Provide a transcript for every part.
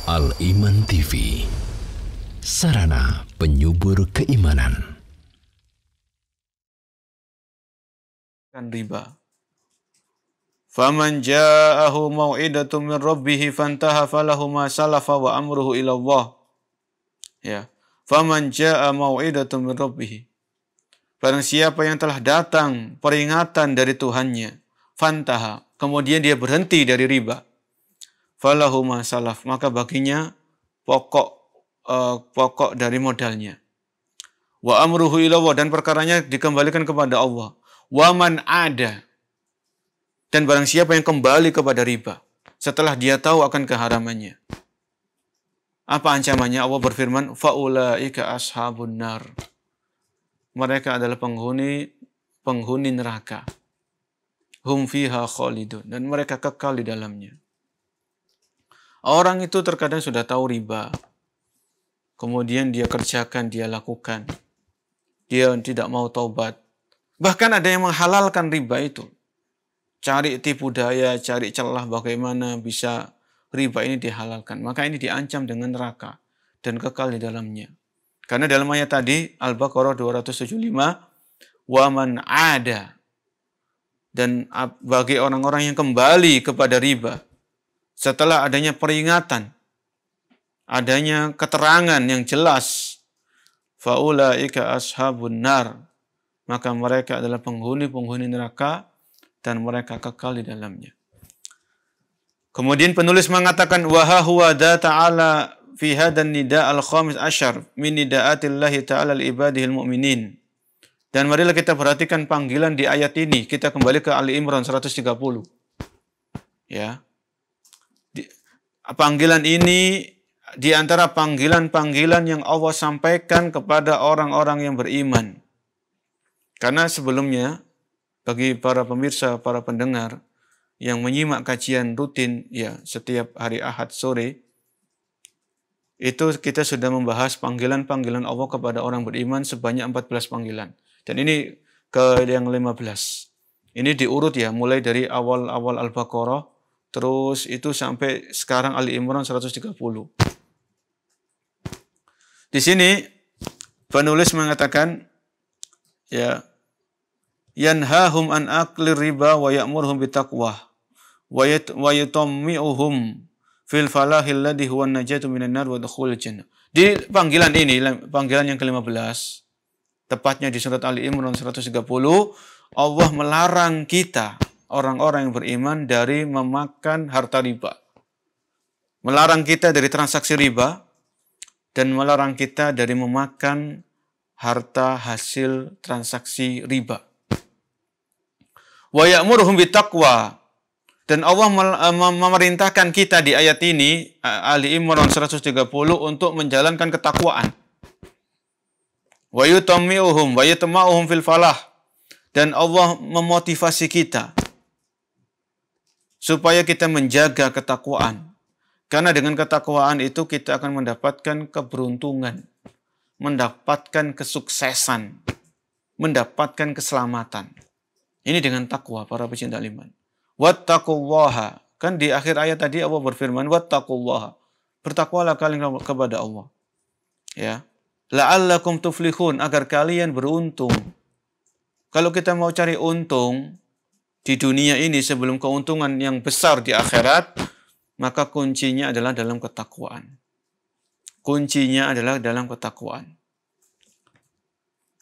Al-Iman TV, sarana penyubur keimanan. Riba. Faman ja'ahu mau'idatun min rabbih fantaha falahu ma salafa wa amruhu ila Allah. Ya. Faman ja'a mau'idatun min rabbih. Barang siapa yang telah datang peringatan dari Tuhannya, fantaha, kemudian dia berhenti dari riba, falahu ma salaf, maka baginya pokok dari modalnya. Wa amruhu ila Allah, dan perkaranya dikembalikan kepada Allah. Wa man ada, dan barang siapa yang kembali kepada riba setelah dia tahu akan keharamannya, apa ancamannya? Allah berfirman, faulaika ashabun nar, mereka adalah penghuni neraka. Hum fiha khalidun, dan mereka kekal di dalamnya. Orang itu terkadang sudah tahu riba, kemudian dia kerjakan, dia lakukan, dia tidak mau taubat. Bahkan ada yang menghalalkan riba itu. Cari tipu daya, cari celah bagaimana bisa riba ini dihalalkan. Maka ini diancam dengan neraka dan kekal di dalamnya. Karena dalam ayat tadi, Al-Baqarah 275, waman ada, dan bagi orang-orang yang kembali kepada riba setelah adanya peringatan, adanya keterangan yang jelas, faulaika ashabun nar, maka mereka adalah penghuni neraka dan mereka kekal di dalamnya. Kemudian penulis mengatakan, wa huwa ta'ala fi hadan nida al-khamis asyar min nidaatillahi ta'ala al-ibadihil mu'minin. Dan marilah kita perhatikan panggilan di ayat ini. Kita kembali ke Ali Imran 130. Ya. Panggilan ini di antara panggilan-panggilan yang Allah sampaikan kepada orang-orang yang beriman. Karena sebelumnya, bagi para pemirsa, para pendengar yang menyimak kajian rutin ya setiap hari Ahad sore, itu kita sudah membahas panggilan-panggilan Allah kepada orang beriman sebanyak 14 panggilan. Dan ini ke yang 15. Ini diurut ya, mulai dari awal-awal Al-Baqarah, terus itu sampai sekarang Ali Imran 130. Di sini penulis mengatakan, ya, yanhahum an aklir riba wa ya'murhum bitaqwa wa yutammi'uhum fil falahil ladhi huwa najatu minan nar wa dukhulil jannah. Di panggilan ini, panggilan yang ke-15, tepatnya di surat Ali Imran 130, Allah melarang kita, orang-orang yang beriman, dari memakan harta riba. Melarang kita dari transaksi riba, dan melarang kita dari memakan harta hasil transaksi riba. Wa ya'muruhum bitaqwa, dan Allah memerintahkan kita di ayat ini, Ali Imran 130, untuk menjalankan ketakwaan. Wa yutammi'uhum wa yatma'uhum fil falah, dan Allah memotivasi kita supaya kita menjaga ketakwaan. Karena dengan ketakwaan itu kita akan mendapatkan keberuntungan, mendapatkan kesuksesan, mendapatkan keselamatan. Ini dengan takwa, para pecinta iman. Wattaqullaha, kan di akhir ayat tadi Allah berfirman, wattaqullaha, bertakwalah kalian kepada Allah. Ya. La'allakum tuflihun, agar kalian beruntung. Kalau kita mau cari untung di dunia ini sebelum keuntungan yang besar di akhirat, maka kuncinya adalah dalam ketakwaan. Kuncinya adalah dalam ketakwaan.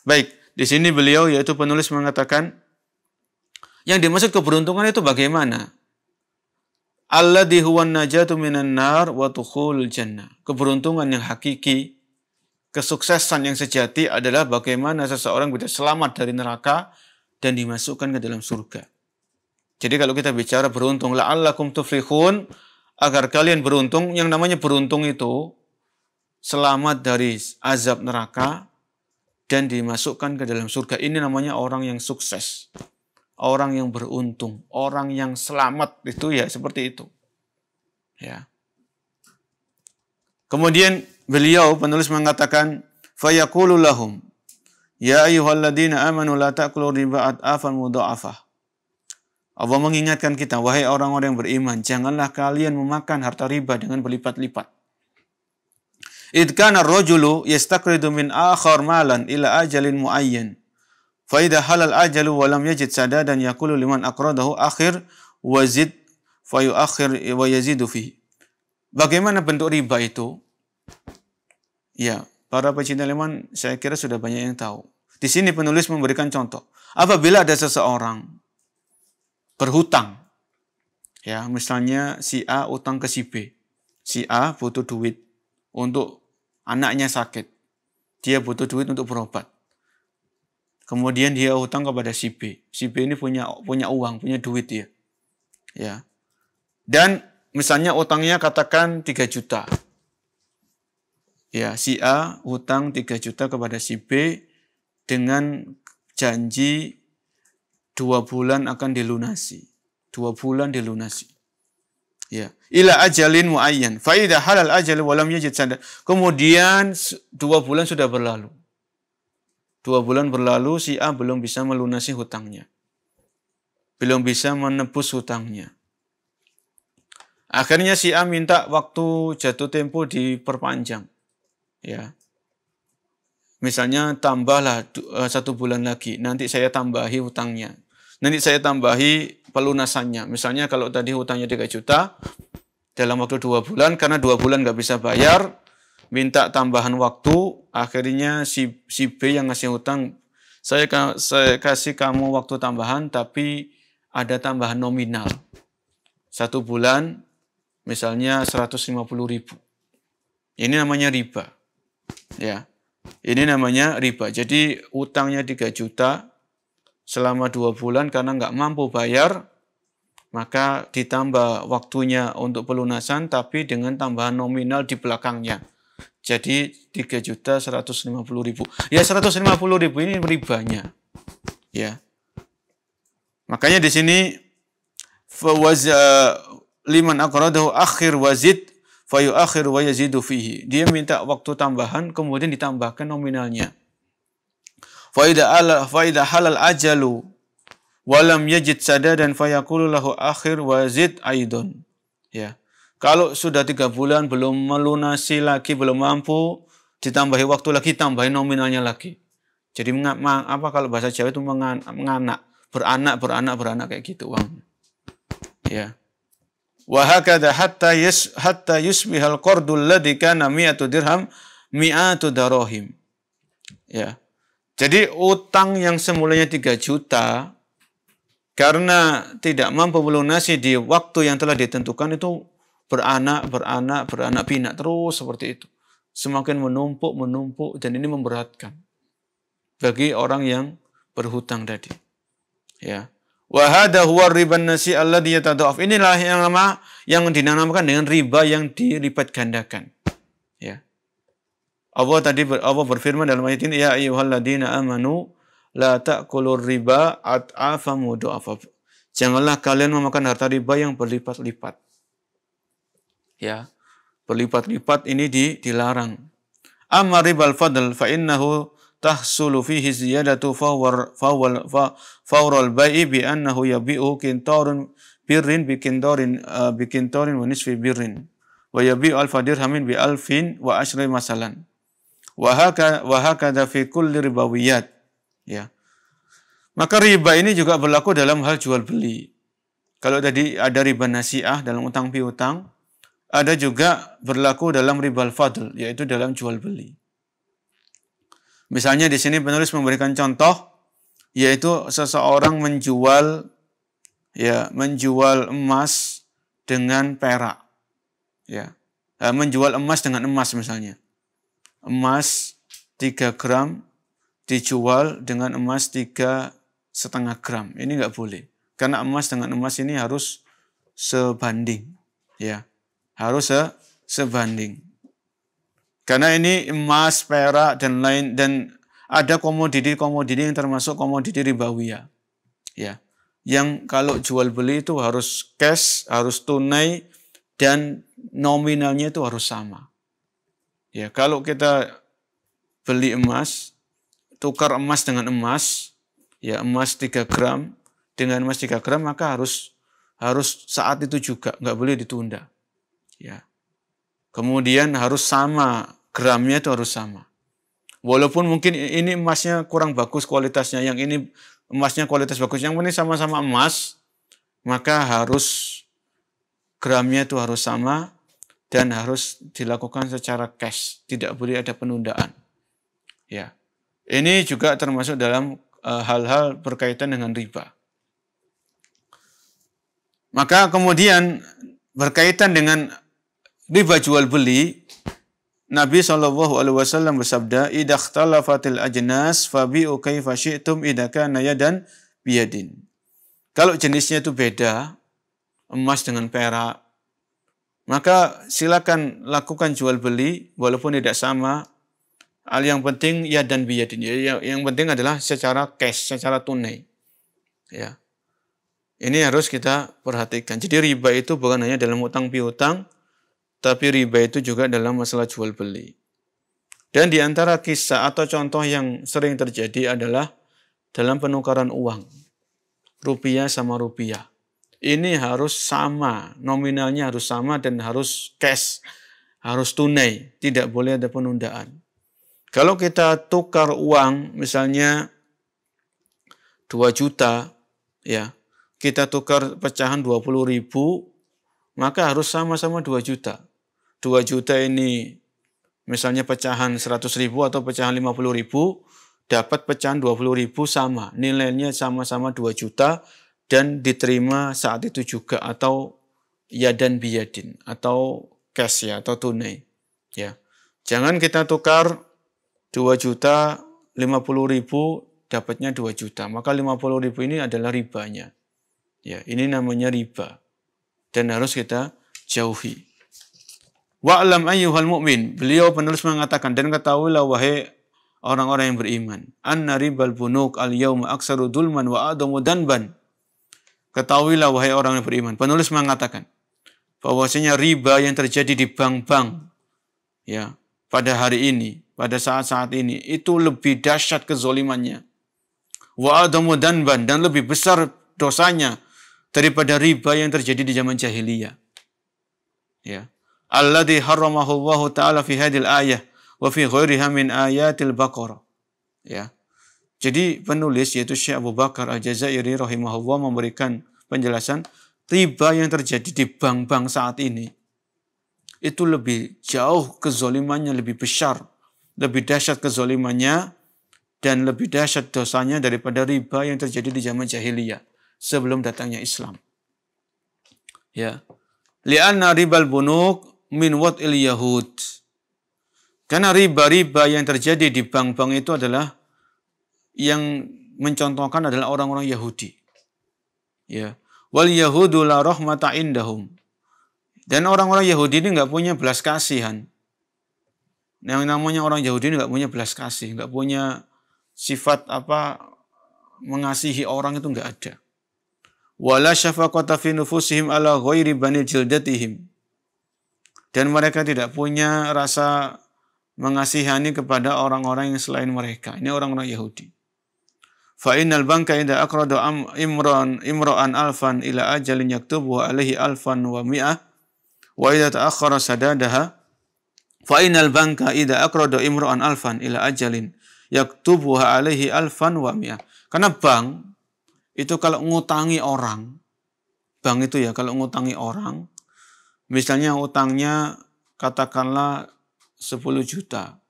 Baik, di sini beliau yaitu penulis mengatakan, yang dimaksud keberuntungan itu bagaimana? Alladhi huwan najatu minan nar wa dukhulul jannah. Keberuntungan yang hakiki, kesuksesan yang sejati adalah bagaimana seseorang bisa selamat dari neraka dan dimasukkan ke dalam surga. Jadi kalau kita bicara beruntung, la'allakum tuflihun, agar kalian beruntung, yang namanya beruntung itu selamat dari azab neraka dan dimasukkan ke dalam surga. Ini namanya orang yang sukses. Orang yang beruntung, orang yang selamat, itu ya seperti itu. Ya. Kemudian beliau penulis mengatakan, fayaqulu lahum ya ayyuhalladzina amanu la ta'kulu riba ad'afan mudha'afah. Allah mengingatkan kita, wahai orang-orang yang beriman, janganlah kalian memakan harta riba dengan berlipat-lipat. Id kana ar-rajulu yastaqridu min akhar malan ila ajalin muayyan. Fa idza halal ajalu wa lam yajid sadadan yaqulu liman aqradahu akhir wazid fa yuakhir wa yazidu fihi. Bagaimana bentuk riba itu? Ya, para pecinta ilmuwan saya kira sudah banyak yang tahu. Di sini penulis memberikan contoh. Apabila ada seseorang berhutang, ya, misalnya si A utang ke si B. Si A butuh duit untuk anaknya sakit. Dia butuh duit untuk berobat. Kemudian dia utang kepada si B. Si B ini punya uang, punya duit dia. Ya. Dan misalnya utangnya katakan 3 juta. Ya, si A utang 3 juta kepada si B dengan janji 2 bulan akan dilunasi. 2 bulan dilunasi. Ya, ila ajalin muayyan. Fa idza halal ajal wa lam yajid sadaq. Kemudian 2 bulan sudah berlalu. 2 bulan berlalu, si A belum bisa melunasi hutangnya. Belum bisa menebus hutangnya. Akhirnya si A minta waktu jatuh tempo diperpanjang. Ya. Misalnya tambahlah 1 bulan lagi, nanti saya tambahi hutangnya. Nanti saya tambahi pelunasannya. Misalnya kalau tadi hutangnya 3 juta, dalam waktu 2 bulan, karena 2 bulan nggak bisa bayar, minta tambahan waktu, akhirnya si B yang ngasih hutang, saya kasih kamu waktu tambahan, tapi ada tambahan nominal. 1 bulan, misalnya 150.000. Ini namanya riba. Ya, ini namanya riba. Jadi utangnya 3 juta, selama 2 bulan karena nggak mampu bayar, maka ditambah waktunya untuk pelunasan, tapi dengan tambahan nominal di belakangnya. Jadi 3.150.000. Ya 150.000 ini ribanya. Ya. Makanya di sini liman aqradahu akhir wazid fa yuakhir wa yazidu fihi. Dia minta waktu tambahan kemudian ditambahkan nominalnya. Fa idza halal ajalu wa lam yajid sadadan fa yaqulu lahu akhir wazid aidon. Ya. Kalau sudah 3 bulan belum melunasi lagi, belum mampu, ditambahi waktu lagi, tambahin nominalnya lagi. Jadi apa kalau bahasa Jawa itu menganak, beranak kayak gitu uangnya. Ya. Wa hakadha hatta yusbihal qardul ladzi kana 100 dirham 100 darahim. Ya. Jadi utang yang semulanya 3 juta karena tidak mampu melunasi di waktu yang telah ditentukan itu beranak pinak terus seperti itu. Semakin menumpuk dan ini memberatkan bagi orang yang berhutang tadi. Ya. Wa hadha huwa riban nasi alladhi yatadhaf. Inilah yang dinamakan dengan riba yang dilipat gandakan. Ya. Allah berfirman dalam ayat ini, ya ayyuhalladzina amanu la ta'kulur riba at'afa mudha'afa. Janganlah kalian memakan harta riba yang berlipat-lipat. Ya, berlipat-lipat ini dilarang. Amma ribal fadl fa innahu tahsulu fihi ziyadatu fawral bai'i bi annahu yabi'u kintarun birrin bi kintarin wa nisfi birrin wa yabi'u alfa dirhamin bi alfin wa ashri masalan. Wa hakadha fi kulli ribawiyat. Ya. Maka riba ini juga berlaku dalam hal jual beli. Kalau tadi ada riba nasi'ah dalam utang piutang, ada juga berlaku dalam ribal fadl, yaitu dalam jual beli. Misalnya di sini penulis memberikan contoh, yaitu seseorang menjual emas dengan perak. Ya. Menjual emas dengan emas misalnya. Emas 3 gram dijual dengan emas 3,5 gram. Ini nggak boleh. Karena emas dengan emas ini harus sebanding. Ya. Harus sebanding. Karena ini emas, perak, dan lain, dan ada komoditi yang termasuk komoditi ribawiyah. Ya. Yang kalau jual beli itu harus cash, harus tunai, dan nominalnya itu harus sama. Ya, kalau kita beli emas, tukar emas dengan emas, ya emas 3 gram dengan emas 3 gram, maka harus saat itu juga, nggak boleh ditunda. Ya. Kemudian harus sama gramnya itu harus sama. Walaupun mungkin ini emasnya kurang bagus kualitasnya, yang ini emasnya kualitas bagus, yang penting sama-sama emas, maka harus gramnya itu harus sama dan harus dilakukan secara cash, tidak boleh ada penundaan. Ya, ini juga termasuk dalam hal-hal berkaitan dengan riba. Maka kemudian berkaitan dengan riba jual beli, Nabi SAW bersabda, "Idza ikhtalafatil ajnas fabi'u kaifa syi'tum idza kana yadan biyadin." Kalau jenisnya itu beda, emas dengan perak, maka silakan lakukan jual beli walaupun tidak sama. Hal yang penting yadan biyadin. Yang penting adalah secara cash, secara tunai. Ya. Ini harus kita perhatikan. Jadi riba itu bukan hanya dalam utang piutang, tapi riba itu juga dalam masalah jual beli. Dan di antara kisah atau contoh yang sering terjadi adalah dalam penukaran uang. Rupiah sama rupiah. Ini harus sama, nominalnya harus sama dan harus cash, harus tunai, tidak boleh ada penundaan. Kalau kita tukar uang, misalnya 2 juta, ya, kita tukar pecahan 20.000, maka harus sama-sama 2 juta. 2 juta ini misalnya pecahan 100.000 atau pecahan 50.000, dapat pecahan 20.000 sama, nilainya sama-sama 2 juta dan diterima saat itu juga, atau yadan biyadin, atau cash ya, atau tunai. Ya. Jangan kita tukar 2 juta 50.000 dapatnya 2 juta, maka 50.000 ini adalah ribanya. Ya, ini namanya riba dan harus kita jauhi. Wa'lam ayyuhal mu'min, beliau penulis mengatakan, dan ketahuilah wahai orang-orang yang beriman, anna ribal bunuk al-yawma aksaru dulman wa adamu danban. Ketahuilah wahai orang yang beriman, penulis mengatakan bahwasanya riba yang terjadi di bank-bank ya pada hari ini, pada saat-saat ini, itu lebih dahsyat kezolimannya. Wa adamu danban, dan lebih besar dosanya daripada riba yang terjadi di zaman jahiliyah. Ya. Alladzi harramahu Allah Ta'ala fi hadhil ayah wa fi ghairiha min ayatil Baqarah. Ya. Jadi penulis yaitu Syekh Abu Bakar Al-Jazairi rahimahullah memberikan penjelasan riba yang terjadi di bank-bank saat ini itu lebih jauh kezolimannya, lebih besar, lebih dahsyat kezolimannya dan lebih dahsyat dosanya daripada riba yang terjadi di zaman jahiliyah sebelum datangnya Islam. Ya. Li'anna ribal bunuk min wat'il yahud. Karena riba-riba yang terjadi di bank-bank itu adalah yang mencontohkan adalah orang-orang Yahudi. Ya. Wal yahudu la rahmata indahum. Dan orang-orang Yahudi ini nggak punya belas kasihan. Yang namanya orang Yahudi ini nggak punya belas kasih, nggak punya sifat mengasihi orang, itu nggak ada. Wala syafaqata fi nufusihim ala ghairi bani jildatihim. Dan mereka tidak punya rasa mengasihani kepada orang-orang yang selain mereka. Ini orang-orang Yahudi. Fa innal banka idza aqrada imra'an alfan ila ajalin yaktubu alaihi alfan wa mi'ah wa idza ta'akhkhara sadadaha fa innal banka idza aqrada imra'an alfan ila ajalin yaktubu alaihi alfan wa mi'ah. Karena bank itu kalau ngutangi orang, bank itu ya kalau ngutangi orang, misalnya utangnya katakanlah 10 juta.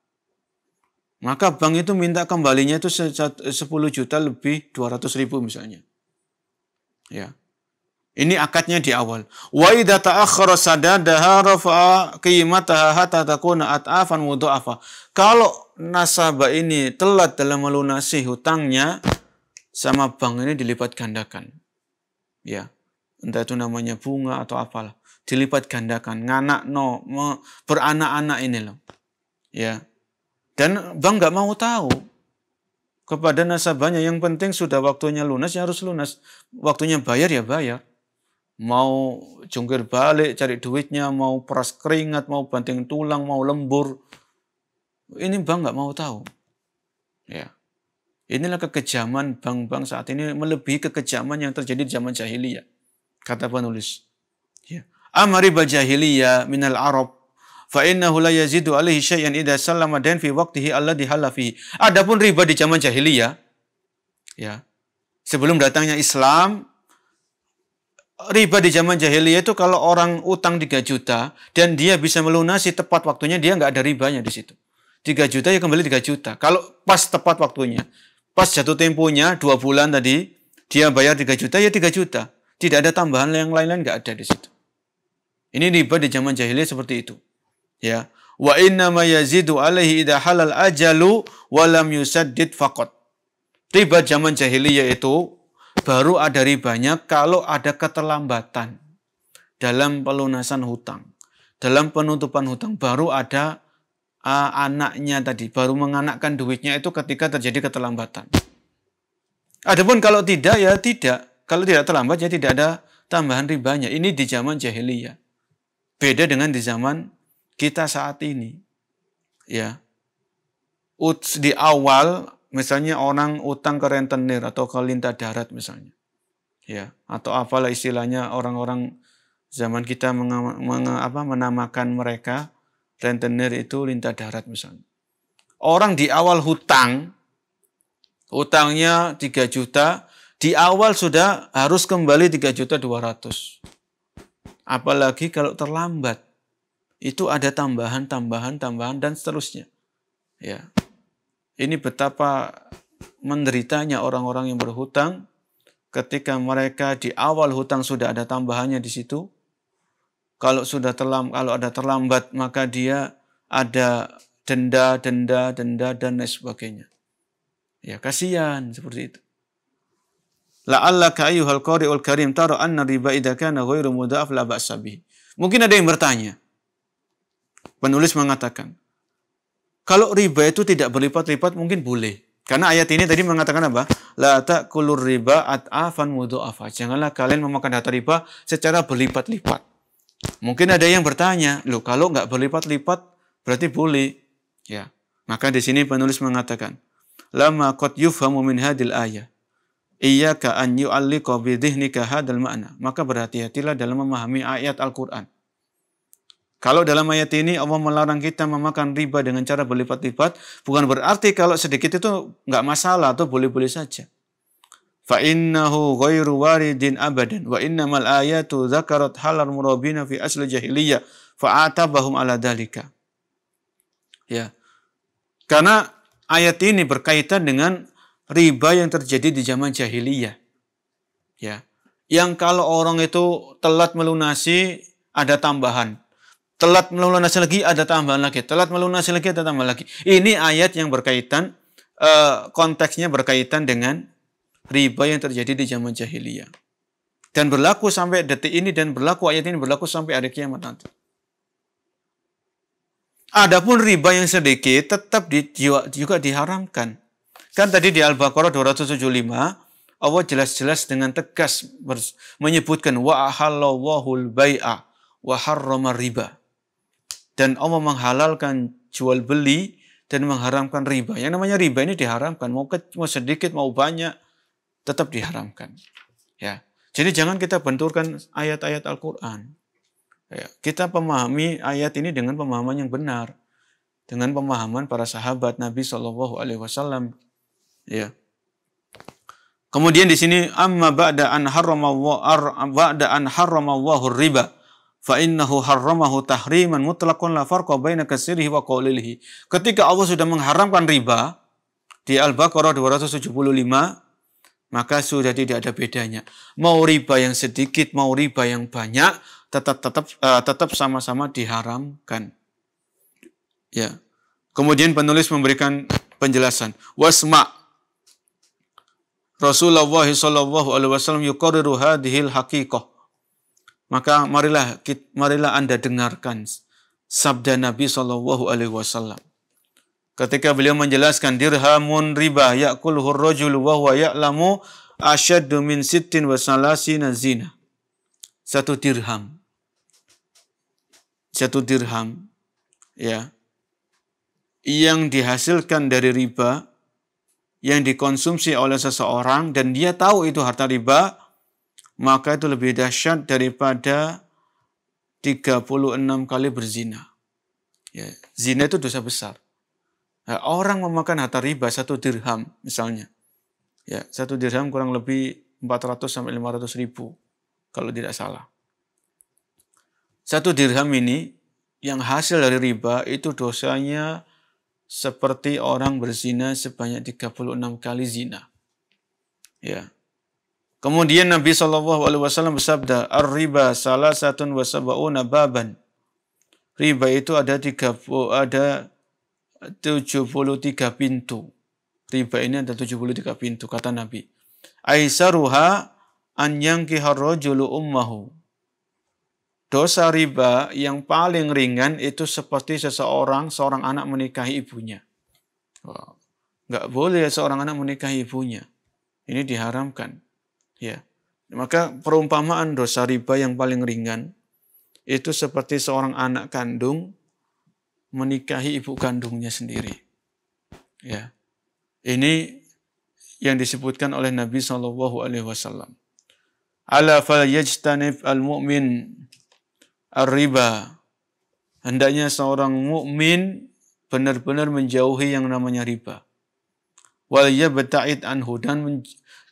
Maka bank itu minta kembalinya itu 10 juta lebih 200.000 misalnya. Ya. Ini akadnya di awal. Wa idza ta'akhkhara sadadaha rafa'a qimataha hatta takuna at'afan mudha'afa. Kalau nasabah ini telat dalam melunasi hutangnya, sama bank ini dilipat gandakan. Ya. Entah itu namanya bunga atau apalah. Dilipat gandakan, beranak-anak ini loh. Ya. Dan bank nggak mau tahu kepada nasabahnya. Yang penting sudah waktunya lunas, ya harus lunas. Waktunya bayar, ya bayar. Mau jungkir balik, cari duitnya, mau peras keringat, mau banting tulang, mau lembur. Ini bank nggak mau tahu. Ya. Inilah kekejaman bank-bank saat ini, melebihi kekejaman yang terjadi di zaman jahiliyah. Kata penulis. Ya. Amma riba jahiliyah minal Arab fa innahu la yazidu alaihi syai'an idza sallama dan fi waqtihi alladhi halla fihi. Adapun riba di zaman jahiliyah, ya, sebelum datangnya Islam, riba di zaman jahiliyah itu kalau orang utang 3 juta dan dia bisa melunasi tepat waktunya, dia nggak ada ribanya di situ. 3 juta ya kembali 3 juta. Kalau pas tepat waktunya, pas jatuh temponya 2 bulan tadi, dia bayar 3 juta ya 3 juta. Tidak ada tambahan yang lain-lain, nggak ada di situ. Ini riba di zaman jahiliyah seperti itu. Ya, wa inna ma yazidu alaihi idza halal ajalu wa lam yusaddid faqat. Riba zaman jahiliyah itu baru ada ribanya kalau ada keterlambatan dalam pelunasan hutang, dalam penutupan hutang, baru ada anaknya tadi, baru menganakkan duitnya itu ketika terjadi keterlambatan. Adapun kalau tidak ya tidak, kalau tidak terlambat ya tidak ada tambahan ribanya. Ini di zaman jahiliyah. Beda dengan di zaman kita saat ini. Ya. Di awal misalnya orang utang ke rentenir atau ke lintah darat misalnya. Ya, atau apalah istilahnya orang-orang zaman kita menamakan mereka rentenir itu lintah darat misalnya. Orang di awal hutangnya 3 juta, di awal sudah harus kembali 3.200.000. Apalagi kalau terlambat. Itu ada tambahan dan seterusnya. Ya. Ini betapa menderitanya orang-orang yang berhutang ketika mereka di awal hutang sudah ada tambahannya di situ. Kalau ada terlambat maka dia ada denda dan lain sebagainya. Ya, kasihan seperti itu. La'allaka ayyuhal qari'ul karim tara anna riba idza kana ghairu mudha'af la ba'sa bihi. Mungkin ada yang bertanya. Penulis mengatakan, kalau riba itu tidak berlipat-lipat mungkin boleh. Karena ayat ini tadi mengatakan apa? La ta'kulur riba at'afan mudha'afa. Janganlah kalian memakan harta riba secara berlipat-lipat. Mungkin ada yang bertanya, loh kalau nggak berlipat-lipat berarti boleh. Ya. Maka di sini penulis mengatakan, lama qad yufhamu min hadil ayah. Iyyaka an yu'alliqa bi dhihnika hadzal ma'na. Maka berhati-hatilah dalam memahami ayat Al-Qur'an. Kalau dalam ayat ini Allah melarang kita memakan riba dengan cara berlipat-lipat, bukan berarti kalau sedikit itu nggak masalah atau boleh-boleh saja. Fa innahu ghairu waridin abadan wa innamal ayatu dzakarat halal murabina fi asli jahiliyah fa atabahum ala dalika. Ya. Karena ayat ini berkaitan dengan riba yang terjadi di zaman jahiliyah. Ya. Yang kalau orang itu telat melunasi ada tambahan. Telat melunasi lagi ada tambahan lagi. Telat melunasi lagi ada tambahan lagi. Ini ayat yang berkaitan, konteksnya berkaitan dengan riba yang terjadi di zaman jahiliyah. Dan berlaku sampai detik ini dan berlaku ayat ini berlaku sampai hari kiamat nanti. Adapun riba yang sedikit tetap juga diharamkan. Kan tadi di Al-Baqarah 275 Allah jelas-jelas dengan tegas menyebutkan wa ahallallahu al-bai'a wa harrama riba. Dan Allah menghalalkan jual beli dan mengharamkan riba. Yang namanya riba ini diharamkan, mau sedikit mau banyak tetap diharamkan. Ya. Jadi jangan kita benturkan ayat-ayat Al-Qur'an. Ya. Kita pemahami ayat ini dengan pemahaman yang benar, dengan pemahaman para sahabat Nabi SAW. Ya. Kemudian di sini amma ba'da an harramallahu riba fa innahu harramahu tahriman mutlaqan la farqa baina kasrihi wa qalilihi. Ketika Allah sudah mengharamkan riba di Al-Baqarah 275, maka sudah tidak ada bedanya. Mau riba yang sedikit, mau riba yang banyak, tetap sama-sama diharamkan. Ya. Kemudian penulis memberikan penjelasan. Wasma' Rasulullah sallallahu alaihi wasallam yuqarriru hadhil haqiqah. Maka marilah Anda dengarkan sabda Nabi sallallahu alaihi wasallam. Ketika beliau menjelaskan dirhamun riba ya'kuluhu ar-rajulu wa huwa ya'lamu asyaddu min 60 wa 30 zina. Satu dirham ya yang dihasilkan dari riba yang dikonsumsi oleh seseorang dan dia tahu itu harta riba, maka itu lebih dahsyat daripada 36 kali berzina. Ya, zina itu dosa besar. Nah, orang memakan harta riba 1 dirham misalnya. Ya, 1 dirham kurang lebih 400 sampai 500 ribu kalau tidak salah. 1 dirham ini yang hasil dari riba itu dosanya seperti orang berzina sebanyak 36 kali zina. Ya. Kemudian Nabi SAW bersabda, "Ar-riba salasatun wa sab'una baban." Riba itu ada 73 pintu. Riba ini ada 73 pintu, kata Nabi. Aisaruha an yankihar rajulu ummahu. Dosa riba yang paling ringan itu seperti seorang anak menikahi ibunya. Nggak boleh seorang anak menikahi ibunya. Ini diharamkan. Ya. Maka perumpamaan dosa riba yang paling ringan itu seperti seorang anak kandung menikahi ibu kandungnya sendiri. Ya. Ini yang disebutkan oleh Nabi SAW. Ala falyajtanib al-mu'min ar-riba. Hendaknya seorang mukmin benar-benar menjauhi yang namanya riba. Wal yabta'id anhu,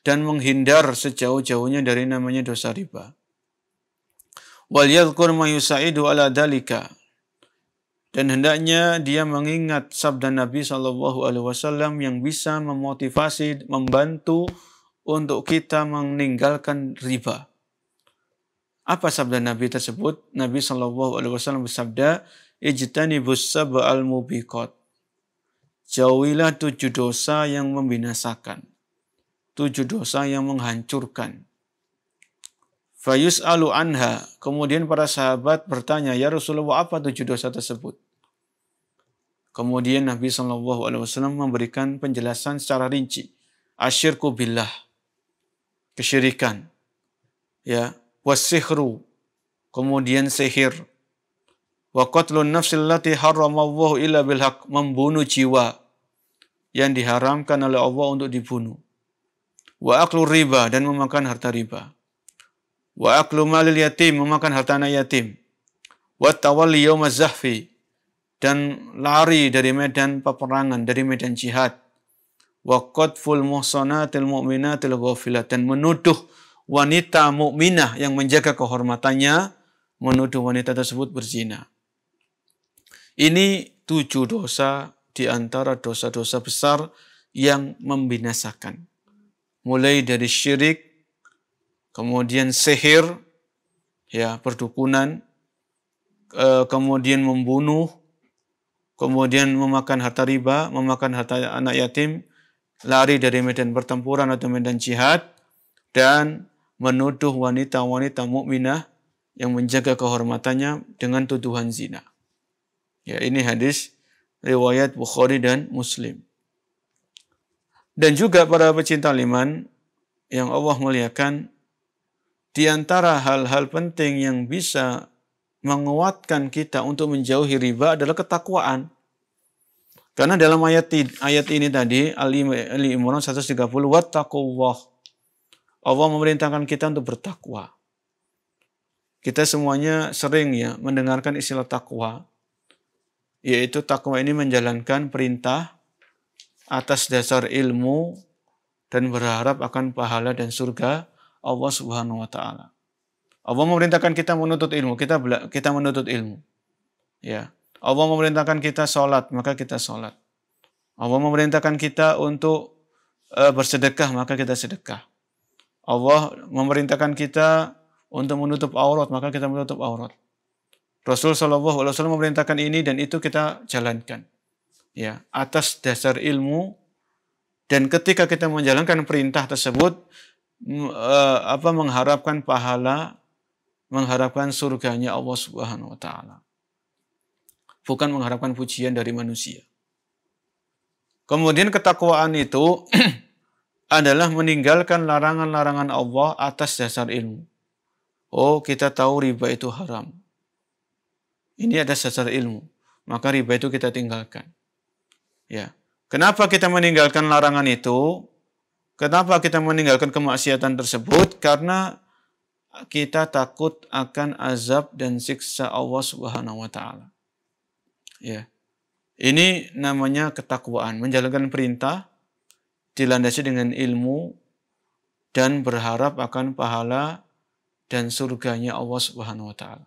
dan menghindar sejauh-jauhnya dari namanya dosa riba. Wal yadhkur ma yusaidu ala dalika. Dan hendaknya dia mengingat sabda Nabi SAW yang bisa memotivasi, membantu untuk kita meninggalkan riba. Apa sabda Nabi tersebut? Nabi SAW bersabda, "Ijtanibus sab'al mubiqat." Jauhilah 7 dosa yang membinasakan. 7 dosa yang menghancurkan. Fayus'alu anha. Kemudian para sahabat bertanya, "Ya Rasulullah, apa 7 dosa tersebut?" Kemudian Nabi SAW memberikan penjelasan secara rinci. Asyirku billah. Kesyirikan. Ya. Wasihru. Kemudian sihir. Wa qatlun nafsil lati haramallahu illa bilhaq. Membunuh jiwa yang diharamkan oleh Allah untuk dibunuh. Wa aklu riba, dan memakan harta riba. Wa aklu malil yatim, memakan harta anak yatim. Wa tawalli yawmaz zahfi, dan lari dari medan peperangan, dari medan jihad. Wa qadful muhsanatil mu'minatil ghafilat, dan menuduh wanita mukminah yang menjaga kehormatannya, menuduh wanita tersebut berzina. Ini 7 dosa di antara dosa-dosa besar yang membinasakan. Mulai dari syirik, kemudian sihir, ya, perdukunan, kemudian membunuh, kemudian memakan harta riba, memakan harta anak yatim, lari dari medan pertempuran atau medan jihad, dan menuduh wanita-wanita mukminah yang menjaga kehormatannya dengan tuduhan zina. Ya, ini hadis riwayat Bukhari dan Muslim. Dan juga para pecinta iman yang Allah muliakan, di antara hal-hal penting yang bisa menguatkan kita untuk menjauhi riba adalah ketakwaan. Karena dalam ayat ini tadi, Ali Imran 130, wattaqullah. Allah memerintahkan kita untuk bertakwa. Kita semuanya sering ya mendengarkan istilah takwa, yaitu takwa ini menjalankan perintah atas dasar ilmu dan berharap akan pahala dan surga Allah Subhanahu wa taala. Allah memerintahkan kita menuntut ilmu, kita menuntut ilmu. Ya. Allah memerintahkan kita sholat, maka kita sholat. Allah memerintahkan kita untuk bersedekah, maka kita sedekah. Allah memerintahkan kita untuk menutup aurat, maka kita menutup aurat. Rasul SAW memerintahkan ini dan itu kita jalankan. Ya, atas dasar ilmu, dan ketika kita menjalankan perintah tersebut, mengharapkan pahala, mengharapkan surganya Allah Subhanahu wa taala. Bukan mengharapkan pujian dari manusia. Kemudian ketakwaan itu adalah meninggalkan larangan-larangan Allah atas dasar ilmu. Oh, kita tahu riba itu haram. Ini atas dasar ilmu. Maka riba itu kita tinggalkan. Ya. Kenapa kita meninggalkan larangan itu? Kenapa kita meninggalkan kemaksiatan tersebut? Karena kita takut akan azab dan siksa Allah Subhanahu wa taala. Ya. Ini namanya ketakwaan, menjalankan perintah dilandasi dengan ilmu dan berharap akan pahala dan surganya Allah Subhanahu wa taala.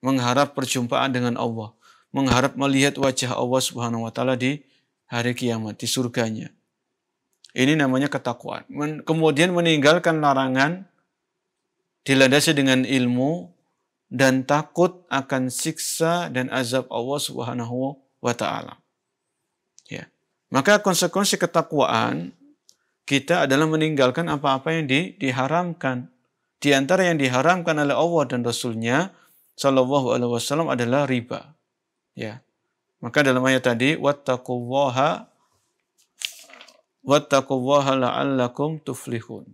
Mengharap perjumpaan dengan Allah, mengharap melihat wajah Allah Subhanahu wa taala di hari kiamat, di surganya. Ini namanya ketakwaan. Kemudian meninggalkan larangan dilandasi dengan ilmu dan takut akan siksa dan azab Allah Subhanahu wa taala. Ya. Maka konsekuensi ketakwaan kita adalah meninggalkan apa-apa yang diharamkan. Di antara yang diharamkan oleh Allah dan Rasul-Nya sallallahu alaihi wasallam adalah riba. Ya. Maka dalam ayat tadi wattaqullaha la'allakum tuflihun.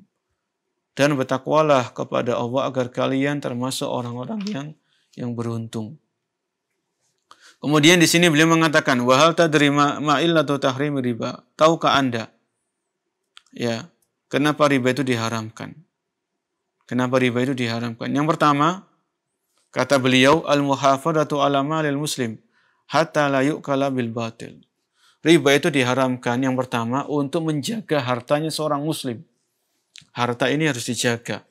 Dan bertakwalah kepada Allah agar kalian termasuk orang-orang yang beruntung. Kemudian di sini beliau mengatakan wa hal tadri ma illatu tahrim riba. Tahukah Anda ya, kenapa riba itu diharamkan? Kenapa riba itu diharamkan? Yang pertama, kata beliau al-muhafadzatu ala malil muslim hatta la yu'kala bil batil. Riba itu diharamkan yang pertama untuk menjaga hartanya seorang muslim. Harta ini harus dijaga.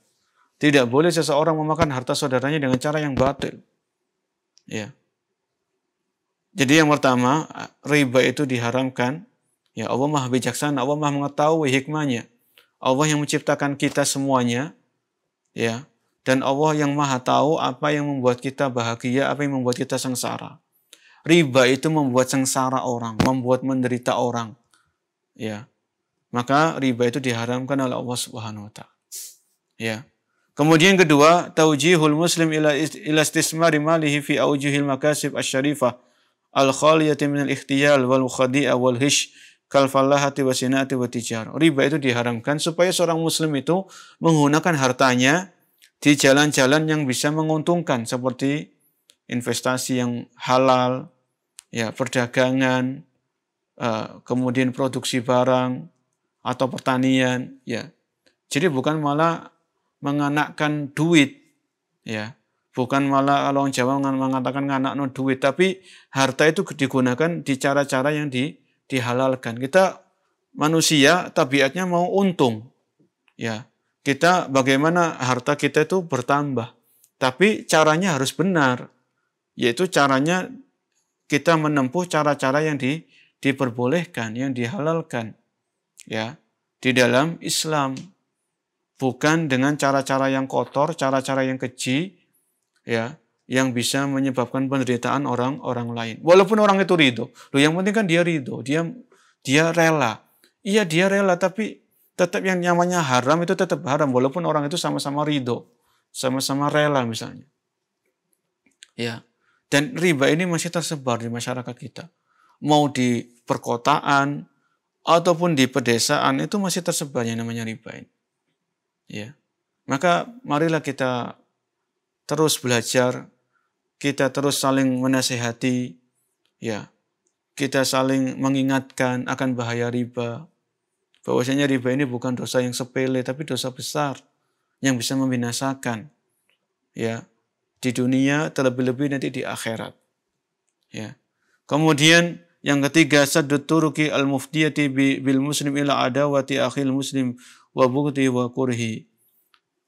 Tidak boleh seseorang memakan harta saudaranya dengan cara yang batil. Ya. Jadi yang pertama, riba itu diharamkan. Ya, Allah Maha bijaksana, Allah Maha mengetahui hikmahnya. Allah yang menciptakan kita semuanya, ya. Dan Allah yang Maha tahu apa yang membuat kita bahagia, apa yang membuat kita sengsara. Riba itu membuat sengsara orang, membuat menderita orang. Ya. Maka riba itu diharamkan oleh Allah Subhanahu wa taala. Ya. Kemudian kedua, taujihul muslim ila istismari malihi fi aujuhil makasib asy-syarifah al-khaliyati min al-ikhtiyal wal khadi'a wal hish kal fallahati wa sinati wa tijar. Riba itu diharamkan supaya seorang muslim itu menggunakan hartanya di jalan-jalan yang bisa menguntungkan seperti investasi yang halal, ya, perdagangan, kemudian produksi barang atau pertanian, ya. Jadi bukan malah menganakkan duit, ya. Bukan malah kalau orang Jawa mengatakan nganakno duit, tapi harta itu digunakan di cara-cara yang dihalalkan. Kita manusia tabiatnya mau untung, ya. Kita bagaimana harta kita itu bertambah, tapi caranya harus benar, yaitu caranya kita menempuh cara-cara yang diperbolehkan, yang dihalalkan, ya, di dalam Islam, bukan dengan cara-cara yang kotor, cara-cara yang keji, ya, yang bisa menyebabkan penderitaan orang lain. Walaupun orang itu ridho, yang penting kan dia ridho, dia rela. Iya dia rela, tapi tetap yang namanya haram itu tetap haram, walaupun orang itu sama-sama ridho, sama-sama rela misalnya. Ya. Dan riba ini masih tersebar di masyarakat kita. Mau di perkotaan ataupun di pedesaan itu masih tersebar yang namanya riba ini. Ya. Maka marilah kita terus belajar, kita terus saling menasihati, ya. Kita saling mengingatkan akan bahaya riba. Bahwasanya riba ini bukan dosa yang sepele, tapi dosa besar yang bisa membinasakan, ya, di dunia, terlebih-lebih nanti di akhirat. Ya. Kemudian yang ketiga, saddut turuki al-mufdiyati bil muslim ila adawati akhil muslim wa bughdi wa kurhi.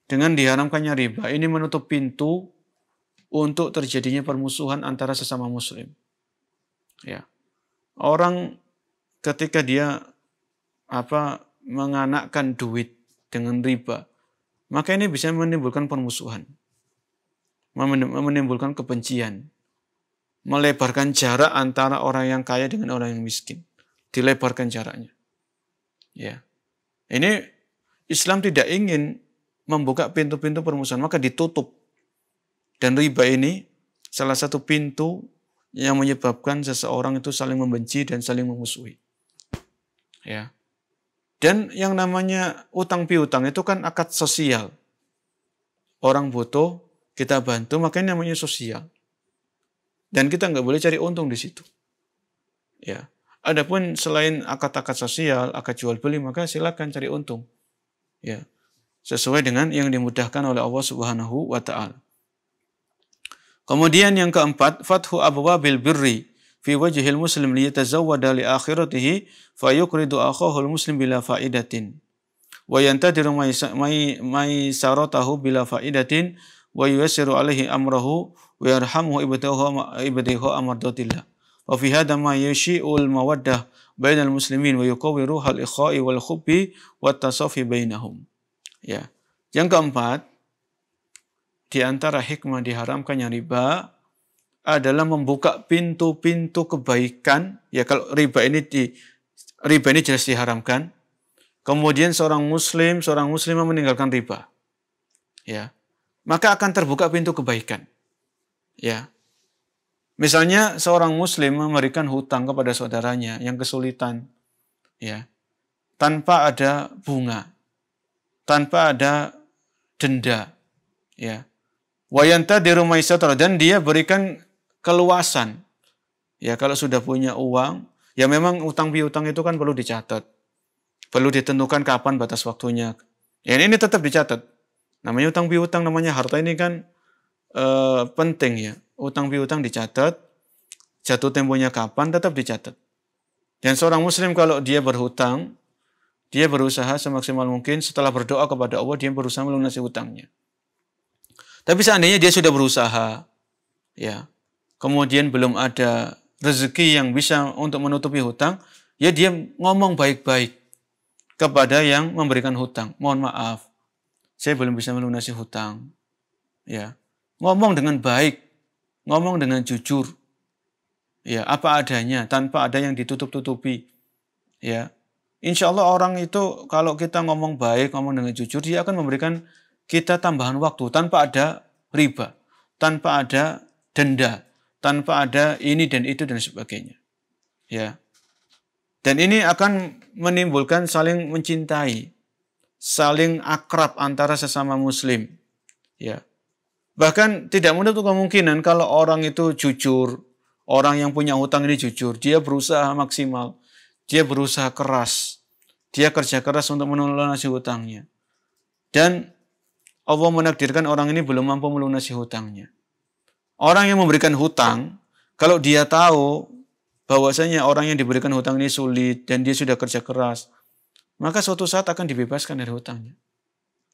Dengan diharamkannya riba, ini menutup pintu untuk terjadinya permusuhan antara sesama muslim. Ya. Orang ketika dia menganakkan duit dengan riba, maka ini bisa menimbulkan permusuhan, menimbulkan kebencian, melebarkan jarak antara orang yang kaya dengan orang yang miskin, dilebarkan jaraknya. Ya, ini Islam tidak ingin membuka pintu-pintu permusuhan, maka ditutup. Dan riba ini salah satu pintu yang menyebabkan seseorang itu saling membenci dan saling memusuhi. Ya. Dan yang namanya utang piutang itu kan akad sosial. Orang butuh, kita bantu, makanya namanya sosial. Dan kita nggak boleh cari untung di situ. Ya. Adapun selain akad-akad sosial, akad jual beli, maka silakan cari untung. Ya. Sesuai dengan yang dimudahkan oleh Allah Subhanahu wa taala. Kemudian yang keempat, fathu abwabil birri fi wajhil muslim liyatazawwada li akhiratihi fayuqridu akhahul muslim bila faidatin wa yantadiru maisaratahu bila faidatin wa yuyassiru alaihi amrahu wa yarhamuhu ibadahu amardatillah wa fi hadha ma yashi'ul mawaddah bainal muslimin wa yuqawwi ruhal ikhai wal hubbi wat tasafi bainahum. Ya. Yang keempat, di antara hikmah diharamkannya riba adalah membuka pintu-pintu kebaikan. Ya, kalau riba ini jelas diharamkan. Kemudian seorang muslimah meninggalkan riba. Ya. Maka akan terbuka pintu kebaikan. Ya. Misalnya seorang muslim memberikan hutang kepada saudaranya yang kesulitan, ya, tanpa ada bunga, tanpa ada denda, ya. Wayantadiru maisatara, dan dia berikan keluasan. Ya, kalau sudah punya uang, ya memang utang piutang itu kan perlu dicatat. Perlu ditentukan kapan batas waktunya. Ya, ini tetap dicatat. Namanya utang piutang, namanya harta ini kan penting ya. Utang piutang dicatat, jatuh temponya kapan tetap dicatat. Dan seorang muslim kalau dia berhutang, dia berusaha semaksimal mungkin setelah berdoa kepada Allah, dia berusaha melunasi hutangnya. Tapi seandainya dia sudah berusaha, ya, kemudian belum ada rezeki yang bisa untuk menutupi hutang, ya dia ngomong baik-baik kepada yang memberikan hutang. Mohon maaf, saya belum bisa melunasi hutang. Ya, ngomong dengan baik, ngomong dengan jujur, ya, apa adanya, tanpa ada yang ditutup-tutupi. Ya, insya Allah orang itu kalau kita ngomong baik, ngomong dengan jujur, dia akan memberikan kita tambahan waktu tanpa ada riba, tanpa ada denda, tanpa ada ini dan itu dan sebagainya. Ya, dan ini akan menimbulkan saling mencintai, saling akrab antara sesama muslim. Ya. Bahkan tidak menutup kemungkinan kalau orang itu jujur, orang yang punya hutang ini jujur, dia berusaha maksimal, dia berusaha keras, dia kerja keras untuk melunasi hutangnya. Dan Allah menakdirkan orang ini belum mampu melunasi hutangnya. Orang yang memberikan hutang, kalau dia tahu bahwasanya orang yang diberikan hutang ini sulit dan dia sudah kerja keras, maka suatu saat akan dibebaskan dari hutangnya.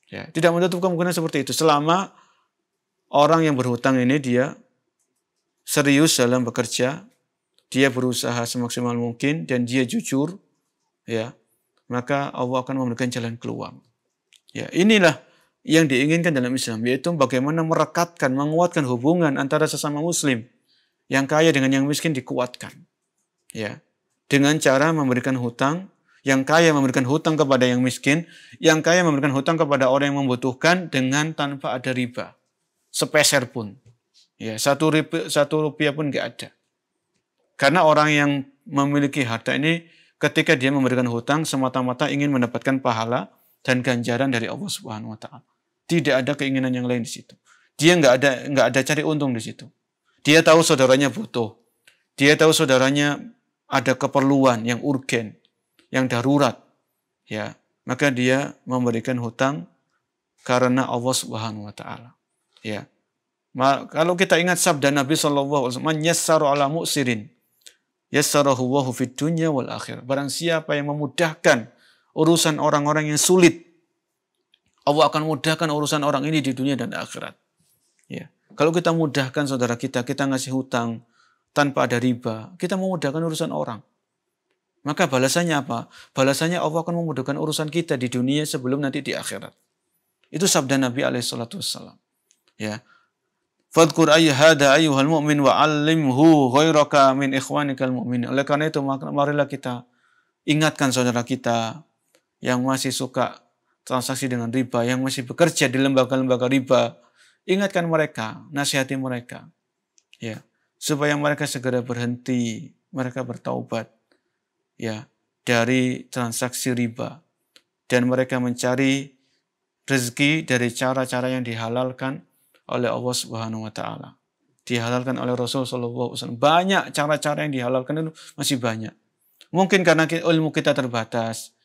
Ya, tidak menutup kemungkinan seperti itu selama orang yang berhutang ini dia serius dalam bekerja, dia berusaha semaksimal mungkin dan dia jujur, ya, maka Allah akan memberikan jalan keluar. Ya, inilah yang diinginkan dalam Islam, yaitu bagaimana merekatkan, menguatkan hubungan antara sesama muslim. Yang kaya dengan yang miskin dikuatkan. Ya, dengan cara memberikan hutang, yang kaya memberikan hutang kepada yang miskin, yang kaya memberikan hutang kepada orang yang membutuhkan dengan tanpa ada riba. Sepeser pun. Ya, satu rupiah pun nggak ada. Karena orang yang memiliki harta ini ketika dia memberikan hutang semata-mata ingin mendapatkan pahala dan ganjaran dari Allah Subhanahu wa taala. Tidak ada keinginan yang lain di situ. Dia nggak ada cari untung di situ. Dia tahu saudaranya butuh. Dia tahu saudaranya ada keperluan yang urgen, yang darurat. Ya, maka dia memberikan hutang karena Allah Subhanahu wa taala. Ya. Kalau kita ingat sabda Nabi sallallahu alaihi wasallam, "Man yassaru ala mu'sirin, yassarahu Allahu fid dunya wal akhirah." Barang siapa yang memudahkan urusan orang-orang yang sulit, Allah akan mudahkan urusan orang ini di dunia dan akhirat. Ya. Kalau kita mudahkan saudara kita ngasih hutang tanpa ada riba, kita memudahkan urusan orang. Maka balasannya apa? Balasannya Allah akan memudahkan urusan kita di dunia sebelum nanti di akhirat. Itu sabda Nabi alaihi salatu wassalam. Ya. Fadhkur hada ayyuhal mu'min wa 'allimhu ghairaka min ikhwanikal mu'min. Oleh karena itu marilah kita ingatkan saudara kita yang masih suka transaksi dengan riba, yang masih bekerja di lembaga-lembaga riba, ingatkan mereka, nasihati mereka. Ya, supaya mereka segera berhenti, mereka bertaubat ya dari transaksi riba dan mereka mencari rezeki dari cara-cara yang dihalalkan oleh Allah Subhanahu wa taala. Dihalalkan oleh Rasul sallallahu alaihi wasallam. Banyak cara-cara yang dihalalkan itu masih banyak. Mungkin karena ilmu kita terbatas.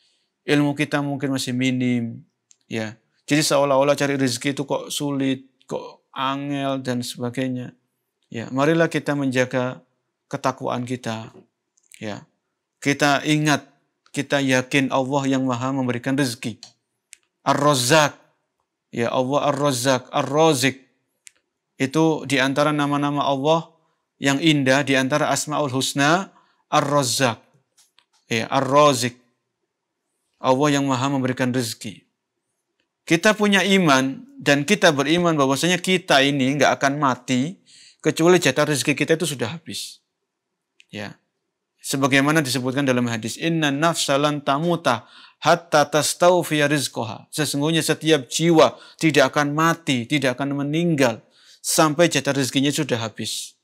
Ilmu kita mungkin masih minim, ya. Jadi seolah-olah cari rezeki itu kok sulit, kok angel dan sebagainya. Ya, marilah kita menjaga ketakwaan kita. Ya. Kita ingat, kita yakin Allah yang Maha memberikan rezeki. Ar-Razzaq. Ya, Allah Ar-Razzaq, Ar-Razik. Itu di antara nama-nama Allah yang indah, di antara Asmaul Husna, Ar-Razzaq. Ya, Ar-Razik. Allah yang Maha memberikan rezeki. Kita punya iman dan kita beriman bahwasanya kita ini nggak akan mati kecuali jatah rezeki kita itu sudah habis. Ya. Sebagaimana disebutkan dalam hadis, inna nafsa lan tamuta hatta tastawfiya rizqaha. Sesungguhnya setiap jiwa tidak akan mati, tidak akan meninggal sampai jatah rezekinya sudah habis.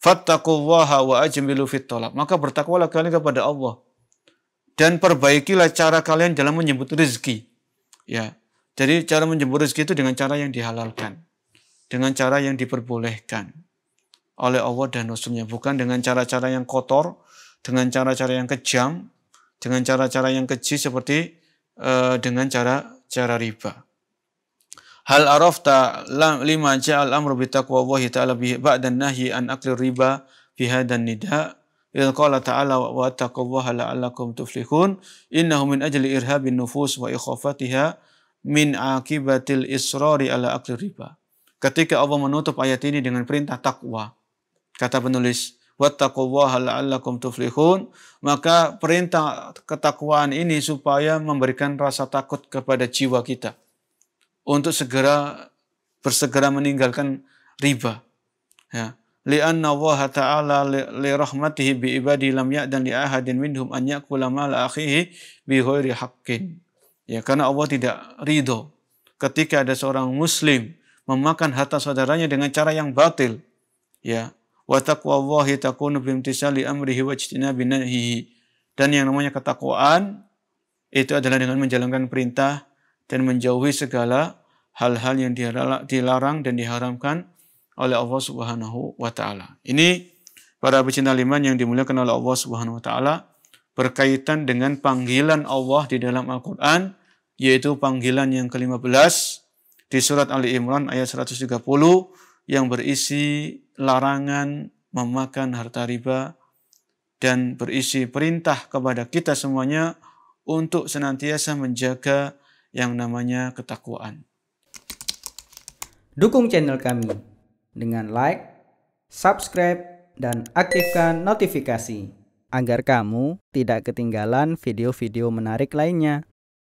Fattaqullaha wa ajmilu fit talab. Maka bertakwalah kalian kepada Allah dan perbaikilah cara kalian dalam menyebut rezeki. Ya. Jadi cara menyebut rezeki itu dengan cara yang dihalalkan, dengan cara yang diperbolehkan oleh Allah dan Rasulnya, bukan dengan cara-cara yang kotor, dengan cara-cara yang kejam, dengan cara-cara yang keji seperti dengan cara riba. Hal arafta lima ja'al amru bi taqwallahi ta'ala ba'da nahyi an akli riba fi hadan nida. Idza qala ta'ala wa taqullaha la'allakum tuflihun innahu min ajli irhabin nufus wa ikhafatiha min akibatil israri ala akli riba. Ketika Allah menutup ayat ini dengan perintah takwa, kata penulis, wattaqullaha la'allakum tuflihun, maka perintah ketakwaan ini supaya memberikan rasa takut kepada jiwa kita untuk bersegera meninggalkan riba. Ya. Li'anna Allah ta'ala li rahmatihi bi ibadi lam ya'dan li ahadin minhum an ya'kula mala akhihi bi ghairi haqqin. Ya, karena Allah tidak ridho ketika ada seorang muslim memakan harta saudaranya dengan cara yang batil. Ya. Wa taqwallahi takunu bimtisali amrihi wa ijtinabi nahyihi. Dan yang namanya ketakwaan itu adalah dengan menjalankan perintah dan menjauhi segala hal-hal yang dilarang dan diharamkan oleh Allah Subhanahu wa taala. Ini para pecinta iman yang dimuliakan oleh Allah Subhanahu wa taala berkaitan dengan panggilan Allah di dalam Al-Qur'an, yaitu panggilan yang ke-15 di surat Ali Imran ayat 130 yang berisi larangan memakan harta riba dan berisi perintah kepada kita semuanya untuk senantiasa menjaga yang namanya ketakwaan. Dukung channel kami dengan like, subscribe, dan aktifkan notifikasi agar kamu tidak ketinggalan video-video menarik lainnya.